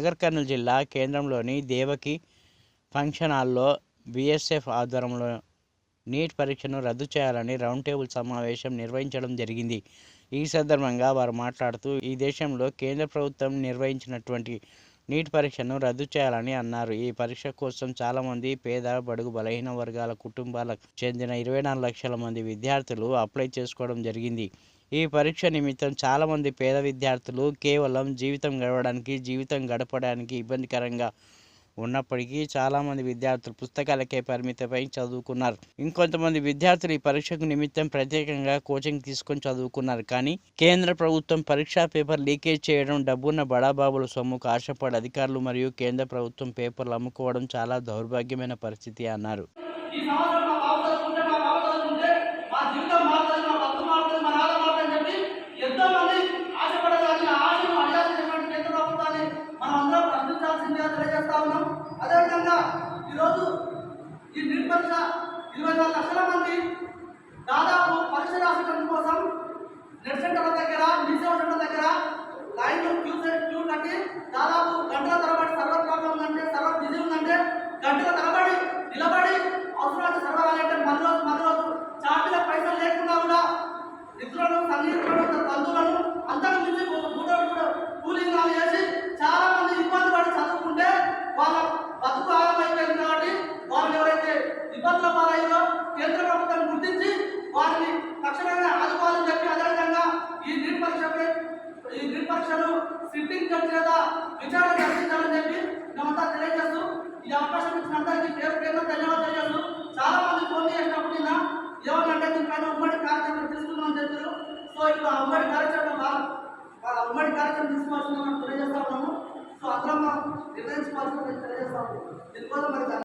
నగర్ కర్నూలు జిల్లా కేంద్రంలోని దేవకి ఫంక్షన్ హాల్లో బీఎస్ఎఫ్ ఆధ్వర్యంలో నీట్ పరీక్షను రద్దు చేయాలని రౌండ్ టేబుల్ సమావేశం నిర్వహించడం జరిగింది. ఈ సందర్భంగా వారు మాట్లాడుతూ ఈ దేశంలో కేంద్ర ప్రభుత్వం నిర్వహించినటువంటి నీట్ పరీక్షను రద్దు చేయాలని అన్నారు. ఈ పరీక్ష కోసం చాలామంది పేద, బడుగు, బలహీన వర్గాల కుటుంబాలకు చెందిన 24 లక్షల మంది విద్యార్థులు అప్లై చేసుకోవడం జరిగింది. ఈ పరీక్ష నిమిత్తం చాలామంది పేద విద్యార్థులు కేవలం జీవితం గడపడానికి ఇబ్బందికరంగా ఉన్నప్పటికీ చాలామంది విద్యార్థులు పుస్తకాలకే పరిమితమై చదువుకున్నారు. ఇంకొంతమంది విద్యార్థులు ఈ పరీక్షకు నిమిత్తం ప్రత్యేకంగా కోచింగ్ తీసుకొని చదువుకున్నారు. కానీ కేంద్ర ప్రభుత్వం పరీక్షా పేపర్ లీకేజ్ చేయడం, డబ్బున్న బడాబాబుల సొమ్ముకు ఆశపడి అధికారులు మరియు కేంద్ర ప్రభుత్వం పేపర్లు అమ్ముకోవడం చాలా దౌర్భాగ్యమైన పరిస్థితి అన్నారు. అదేవిధంగా ఈరోజు ఈ నీట్ పరీక్ష 24 లక్షల మంది దాదాపు పరీక్ష రాసడం కోసం నెట్ సెంటర్ల దగ్గర, మీసేవ సెంటర్ దగ్గర లైన్లో క్యూ కట్టి దాదాపు గంటల తరబడి సర్వర్ ప్రాబ్లం ఉందంటే, సర్వర్ బిజీ ఉందంటే గంటల తరబడి నిలబడి అవసరాలు సర్వర్ అయ్యంటే మరోజు చార్జీల పైసలు లేకుండా కూడా ఇతరులను, సన్నిహితులను, బంధువులను అందరూ మించి కూలింగ్ చేసి చాలా మంది ఇబ్బంది పడి చదువుకుంటే వాళ్ళ బతుకు ఆరంభమైపోయింది. కాబట్టి వాళ్ళు ఎవరైతే ఇబ్బందుల పాలయ్యారో కేంద్ర ప్రభుత్వం గుర్తించి వారిని తక్షణంగా ఆదుకోవాలని చెప్పి, అదేవిధంగా ఈ నీట్ పరీక్షను సిట్టింగ్ జడ్జి చేత విచారణ జరిపించాలని చెప్పి మేమంతా తెలియజేస్తూ, ఈ అవకాశం ఇచ్చిన అందరికీ పేరు ధన్యవాదాలు తెలియజేస్తూ, చాలా మంది ఫోన్ చేసినప్పుడు ఏమన్నంటే దీనిపైన ఉమ్మడి కార్యక్రమం తీసుకున్నామని చెప్పారు. సో ఇప్పుడు ఆ ఉమ్మడి కార్యక్రమం తీసుకోవాల్సింది మనం తెలియజేస్తా ఉన్నాము. సో అందరం నిర్ణయించుకోవాల్సింది తెలియజేస్తాము. దీనికోసం మరి